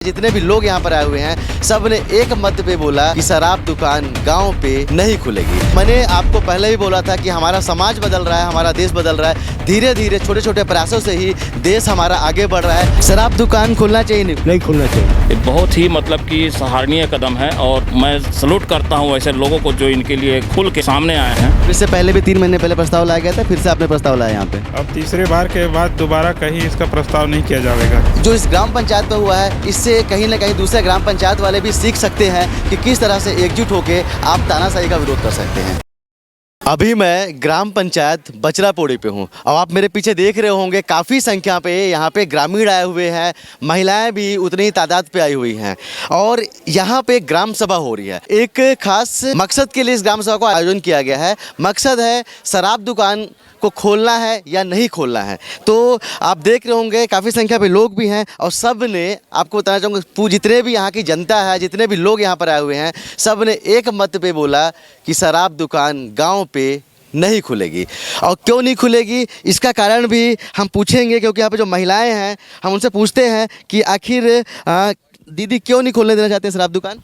जितने भी लोग यहाँ पर आए हुए हैं सब ने एक मत पे बोला कि शराब दुकान गांव पे नहीं खुलेगी। मैंने आपको पहले भी बोला था कि हमारा समाज बदल रहा है, हमारा देश बदल रहा है, धीरे धीरे छोटे छोटे प्रयासों से ही देश हमारा आगे बढ़ रहा है। शराब दुकान खुलना चाहिए नहीं खुलना चाहिए? ये बहुत ही मतलब कि सराहनीय कदम है और मैं सलूट करता हूँ ऐसे लोगों को जो इनके लिए खुल के सामने आए हैं। इससे पहले भी 3 महीने पहले प्रस्ताव लाया गया था, फिर से आपने प्रस्ताव लाया यहाँ पे। अब तीसरे बार के बाद दोबारा कहीं इसका प्रस्ताव नहीं किया जाएगा। जो इस ग्राम पंचायत में हुआ है इससे कहीं ना कहीं दूसरे ग्राम पंचायत वाले भी सीख सकते हैं कि किस तरह से एकजुट होकर आप तानाशाही का विरोध कर सकते हैं। अभी मैं ग्राम पंचायत बचरापोड़ी पे हूँ और आप मेरे पीछे देख रहे होंगे काफ़ी संख्या पे यहाँ पे ग्रामीण आए हुए हैं, महिलाएं भी उतनी ही तादाद पे आई हुई हैं और यहाँ पे ग्राम सभा हो रही है। एक खास मकसद के लिए इस ग्राम सभा को आयोजन किया गया है। मकसद है शराब दुकान को खोलना है या नहीं खोलना है। तो आप देख रहे होंगे काफ़ी संख्या पे लोग भी हैं और सब ने, आपको बताना चाहूँगा, जितने भी यहाँ की जनता है, जितने भी लोग यहाँ पर आए हुए हैं, सब ने एक मत पे बोला कि शराब दुकान गांव पे नहीं खुलेगी। और क्यों नहीं खुलेगी इसका कारण भी हम पूछेंगे, क्योंकि यहाँ पे जो महिलाएं हैं हम उनसे पूछते हैं कि आखिर दीदी क्यों नहीं खोलने देना चाहते हैं शराब दुकान?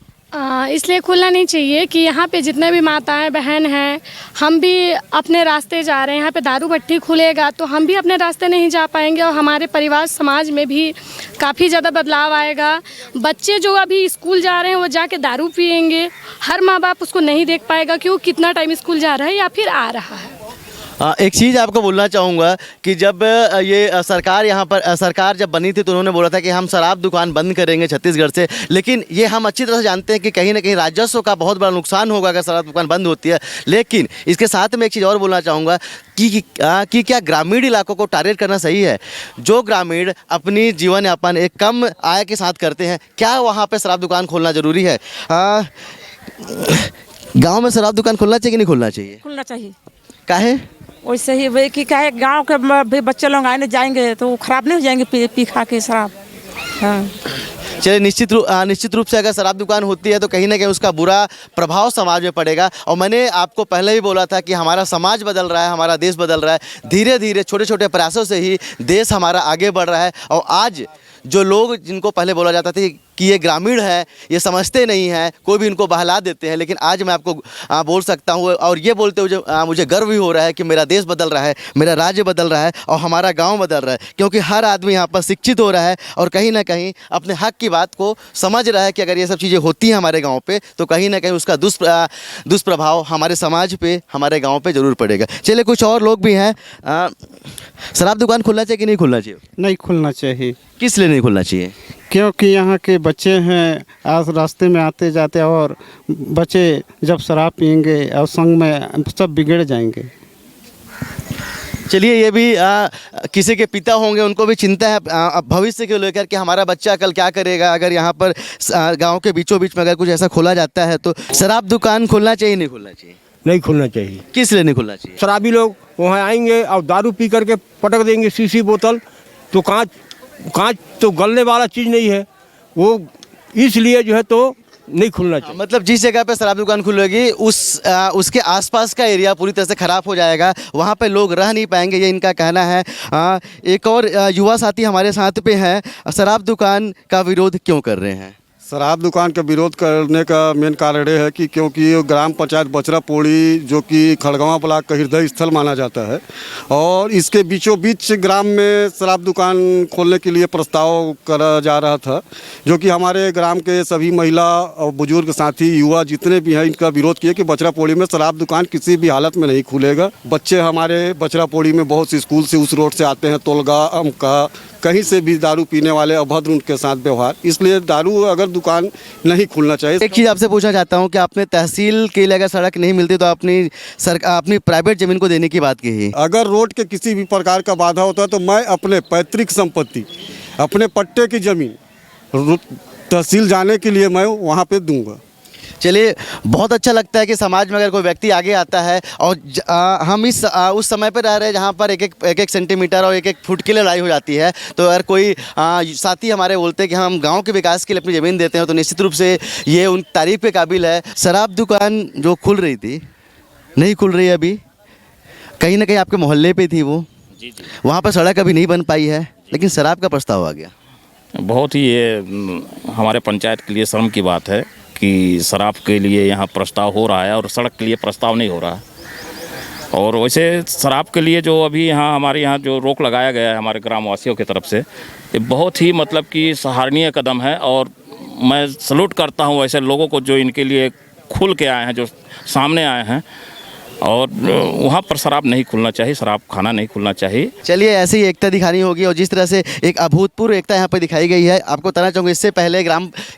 इसलिए खुलना नहीं चाहिए कि यहाँ पे जितने भी माताएं बहन हैं, हम भी अपने रास्ते जा रहे हैं। यहाँ पे दारू भट्टी खुलेगा तो हम भी अपने रास्ते नहीं जा पाएंगे और हमारे परिवार समाज में भी काफ़ी ज़्यादा बदलाव आएगा। बच्चे जो अभी स्कूल जा रहे हैं वो जाके दारू पिएंगे, हर माँ बाप उसको नहीं देख पाएगा कि वो कितना टाइम स्कूल जा रहा है या फिर आ रहा है। एक चीज़ आपको बोलना चाहूँगा कि जब ये सरकार यहाँ पर सरकार जब बनी थी तो उन्होंने बोला था कि हम शराब दुकान बंद करेंगे छत्तीसगढ़ से, लेकिन ये हम अच्छी तरह से जानते हैं कि कहीं ना कहीं राजस्व का बहुत बड़ा नुकसान होगा अगर शराब दुकान बंद होती है। लेकिन इसके साथ में एक चीज़ और बोलना चाहूँगा कि क्या ग्रामीण इलाकों को टारगेट करना सही है? जो ग्रामीण अपनी जीवन यापन एक कम आय के साथ करते हैं, क्या वहाँ पर शराब दुकान खोलना ज़रूरी है? गाँव में शराब दुकान खोलना चाहिए कि नहीं खोलना चाहिए? खुलना चाहिए। काहे? वैसे ही भाई कि क्या है, गाँव के भी बच्चे लोग आने जाएंगे तो वो खराब नहीं हो जाएंगे पी खा के शराब। हाँ चलिए, निश्चित रूप से अगर शराब दुकान होती है तो कहीं ना कहीं उसका बुरा प्रभाव समाज में पड़ेगा। और मैंने आपको पहले भी बोला था कि हमारा समाज बदल रहा है, हमारा देश बदल रहा है, धीरे धीरे छोटे छोटे प्रयासों से ही देश हमारा आगे बढ़ रहा है। और आज जो लोग जिनको पहले बोला जाता था कि ये ग्रामीण है, ये समझते नहीं हैं, कोई भी इनको बहला देते हैं, लेकिन आज मैं आपको बोल सकता हूँ और ये बोलते हुए मुझे गर्व भी हो रहा है कि मेरा देश बदल रहा है, मेरा राज्य बदल रहा है और हमारा गांव बदल रहा है, क्योंकि हर आदमी यहाँ पर शिक्षित हो रहा है और कहीं ना कहीं अपने हक की बात को समझ रहा है कि अगर ये सब चीज़ें होती हैं हमारे गाँव पे तो कहीं ना कहीं उसका दुष्प्रभाव हमारे समाज पे, हमारे गाँव पे ज़रूर पड़ेगा। चलिए, कुछ और लोग भी हैं। शराब दुकान खुलना चाहिए कि नहीं खुलना चाहिए? नहीं खुलना चाहिए। किस लिए नहीं खुलना चाहिए? क्योंकि यहाँ के बच्चे हैं, आज रास्ते में आते जाते और बच्चे जब शराब पियेंगे और संग में सब बिगड़ जाएंगे। चलिए, ये भी किसी के पिता होंगे, उनको भी चिंता है भविष्य को लेकर कि हमारा बच्चा कल क्या करेगा अगर यहाँ पर गांव के बीचों बीच में अगर कुछ ऐसा खोला जाता है। तो शराब दुकान खुलना चाहिए नहीं खुलना चाहिए? नहीं खुलना चाहिए। किस लिए नहीं खुलना चाहिए? शराबी लोग वहाँ आएंगे और दारू पी करके पटक देंगे शीशी बोतल, तो कांच तो गलने वाला चीज़ नहीं है वो, इसलिए जो है तो नहीं खुलना चाहिए। मतलब जिस जगह पे शराब दुकान खुलेगी उसके आसपास का एरिया पूरी तरह से ख़राब हो जाएगा, वहाँ पे लोग रह नहीं पाएंगे, ये इनका कहना है। एक और युवा साथी हमारे साथ पे हैं। शराब दुकान का विरोध क्यों कर रहे हैं? शराब दुकान का विरोध करने का मेन कारण ये है कि क्योंकि ग्राम पंचायत बचरापोड़ी जो कि खड़गवां ब्लॉक का हृदय स्थल माना जाता है और इसके बीचों बीच ग्राम में शराब दुकान खोलने के लिए प्रस्ताव करा जा रहा था, जो कि हमारे ग्राम के सभी महिला और बुजुर्ग साथी युवा जितने भी हैं इनका विरोध किए कि बचरापोड़ी में शराब दुकान किसी भी हालत में नहीं खुलेगा। बच्चे हमारे बचरापोड़ी में बहुत से स्कूल से उस रोड से आते हैं, तोलगा अमका, कहीं से भी दारू पीने वाले अभद्र उनके साथ व्यवहार, इसलिए दारू अगर दुकान नहीं खुलना चाहिए। एक चीज़ आपसे पूछना चाहता हूँ कि आपने तहसील के लिए अगर सड़क नहीं मिलती तो अपनी प्राइवेट ज़मीन को देने की बात की है। अगर रोड के किसी भी प्रकार का बाधा होता है तो मैं अपने पैतृक संपत्ति, अपने पट्टे की ज़मीन तहसील जाने के लिए मैं वहाँ पे दूंगा। चलिए, बहुत अच्छा लगता है कि समाज में अगर कोई व्यक्ति आगे आता है और हम उस समय पर रह रहे हैं जहाँ पर एक सेंटीमीटर और एक फुट की लड़ाई हो जाती है। तो अगर कोई साथी हमारे बोलते हैं कि हम गांव के विकास के लिए अपनी ज़मीन देते हैं तो निश्चित रूप से ये उन तारीफ के काबिल है। शराब दुकान जो खुल रही थी नहीं खुल रही अभी, कहीं ना कहीं आपके मोहल्ले पे थी वो, वहाँ पर सड़क अभी नहीं बन पाई है, लेकिन शराब का प्रस्ताव आ गया। बहुत ही ये हमारे पंचायत के लिए शर्म की बात है कि शराब के लिए यहाँ प्रस्ताव हो रहा है और सड़क के लिए प्रस्ताव नहीं हो रहा है। और वैसे शराब के लिए जो अभी यहाँ हमारे यहाँ जो रोक लगाया गया है हमारे ग्रामवासियों की तरफ से, ये बहुत ही मतलब कि सराहनीय कदम है और मैं सलूट करता हूँ ऐसे लोगों को जो इनके लिए खुल के आए हैं, जो सामने आए हैं। और वहाँ पर शराब नहीं खुलना चाहिए, शराब खाना नहीं खुलना चाहिए। चलिए, ऐसी ही एकता दिखानी होगी और जिस तरह से एक अभूतपूर्व एकता यहाँ पर दिखाई गई है। आपको बताना चाहूँगा, इससे पहले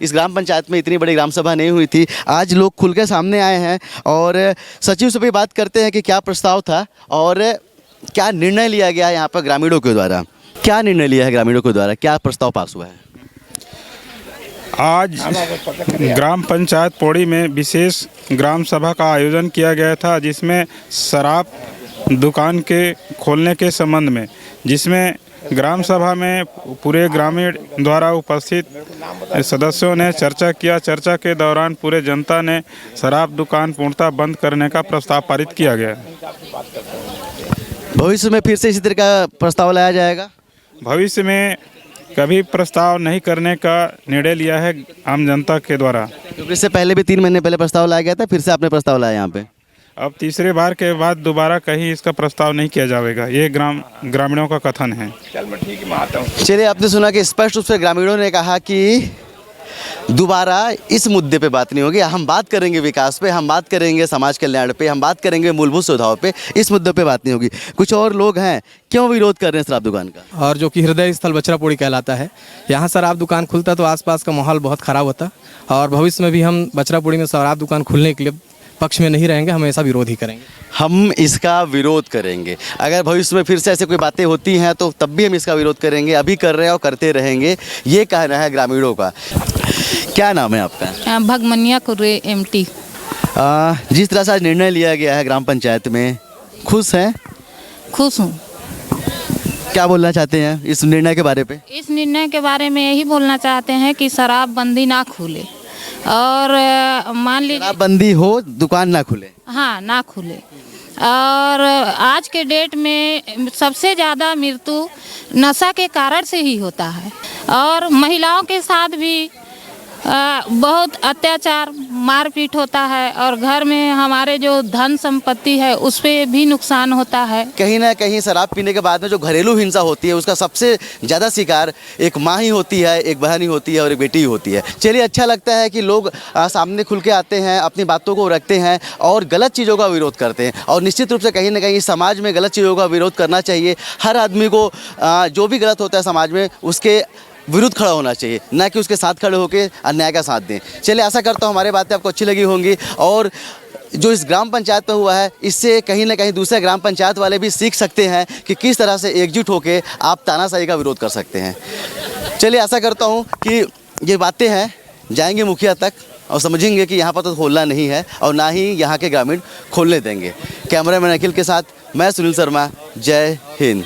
इस ग्राम पंचायत में इतनी बड़ी ग्राम सभा नहीं हुई थी। आज लोग खुल के सामने आए हैं और सचिव से भी बात करते हैं कि क्या प्रस्ताव था और क्या निर्णय लिया गया है यहाँ पर ग्रामीणों के द्वारा। क्या निर्णय लिया है ग्रामीणों के द्वारा, क्या प्रस्ताव पास हुआ है? आज ग्राम पंचायत पौड़ी में विशेष ग्राम सभा का आयोजन किया गया था, जिसमें शराब दुकान के खोलने के संबंध में, जिसमें ग्राम सभा में पूरे ग्रामीण द्वारा उपस्थित सदस्यों ने चर्चा किया। चर्चा के दौरान पूरे जनता ने शराब दुकान पूर्णतः बंद करने का प्रस्ताव पारित किया गया। भविष्य में फिर से इसी तरह का प्रस्ताव लाया जाएगा? भविष्य में कभी प्रस्ताव नहीं करने का निर्णय लिया है आम जनता के द्वारा, क्योंकि इससे पहले भी 3 महीने पहले प्रस्ताव लाया गया था, फिर से आपने प्रस्ताव लाया यहाँ पे। अब तीसरे बार के बाद दोबारा कहीं इसका प्रस्ताव नहीं किया जाएगा, ये ग्रामीणों का कथन है। चलिए, आपने सुना कि स्पष्ट रूप से ग्रामीणों ने कहा कि दोबारा इस मुद्दे पे बात नहीं होगी। हम बात करेंगे विकास पे, हम बात करेंगे समाज कल्याण पे, हम बात करेंगे मूलभूत सुविधाओं पे, इस मुद्दे पे बात नहीं होगी। कुछ और लोग हैं, क्यों विरोध कर रहे हैं शराब दुकान का? और जो कि हृदय स्थल बचरा पौड़ी कहलाता है, यहाँ शराब दुकान खुलता तो आसपास का माहौल बहुत ख़राब होता और भविष्य में भी हम बचरा पौड़ी में शराब दुकान खुलने के लिए पक्ष में नहीं रहेंगे, हमेशा विरोध ही करेंगे। हम इसका विरोध करेंगे। अगर भविष्य में फिर से ऐसे कोई बातें होती हैं तो तब भी हम इसका विरोध करेंगे। अभी कर रहे हैं और करते रहेंगे, ये कहना है ग्रामीणों का। क्या नाम है आपका? भगमनिया कुर्रे एमटी। जिस तरह से आज निर्णय लिया गया है ग्राम पंचायत में, खुश हैं? खुश हूँ। क्या बोलना चाहते हैं इस निर्णय के बारे पे? इस निर्णय के बारे में यही बोलना चाहते हैं कि शराब बंदी ना खुले और मान लीजिए शराब बंदी हो, दुकान ना खुले। हाँ, ना खुले। और आज के डेट में सबसे ज़्यादा मृत्यु नशा के कारण से ही होता है और महिलाओं के साथ भी बहुत अत्याचार मारपीट होता है और घर में हमारे जो धन संपत्ति है उस पर भी नुकसान होता है। कहीं ना कहीं शराब पीने के बाद में जो घरेलू हिंसा होती है उसका सबसे ज़्यादा शिकार एक माँ ही होती है, एक बहन ही होती है और एक बेटी ही होती है। चलिए, अच्छा लगता है कि लोग सामने खुल के आते हैं, अपनी बातों को रखते हैं और गलत चीज़ों का विरोध करते हैं। और निश्चित रूप से कहीं ना कहीं समाज में गलत चीज़ों का विरोध करना चाहिए। हर आदमी को जो भी गलत होता है समाज में उसके विरुद्ध खड़ा होना चाहिए, ना कि उसके साथ खड़े होकर अन्याय का साथ दें। चलिए, आशा करता हूँ हमारे बातें आपको अच्छी लगी होंगी और जो इस ग्राम पंचायत में हुआ है इससे कहीं ना कहीं दूसरे ग्राम पंचायत वाले भी सीख सकते हैं कि किस तरह से एकजुट होकर आप तानाशाही का विरोध कर सकते हैं। चलिए, आशा करता हूँ कि ये बातें हैं जाएंगे मुखिया तक और समझेंगे कि यहाँ पर तो खोलना नहीं है और ना ही यहाँ के ग्रामीण खोलने देंगे। कैमरामैन अखिल के साथ मैं सुनील शर्मा, जय हिंद।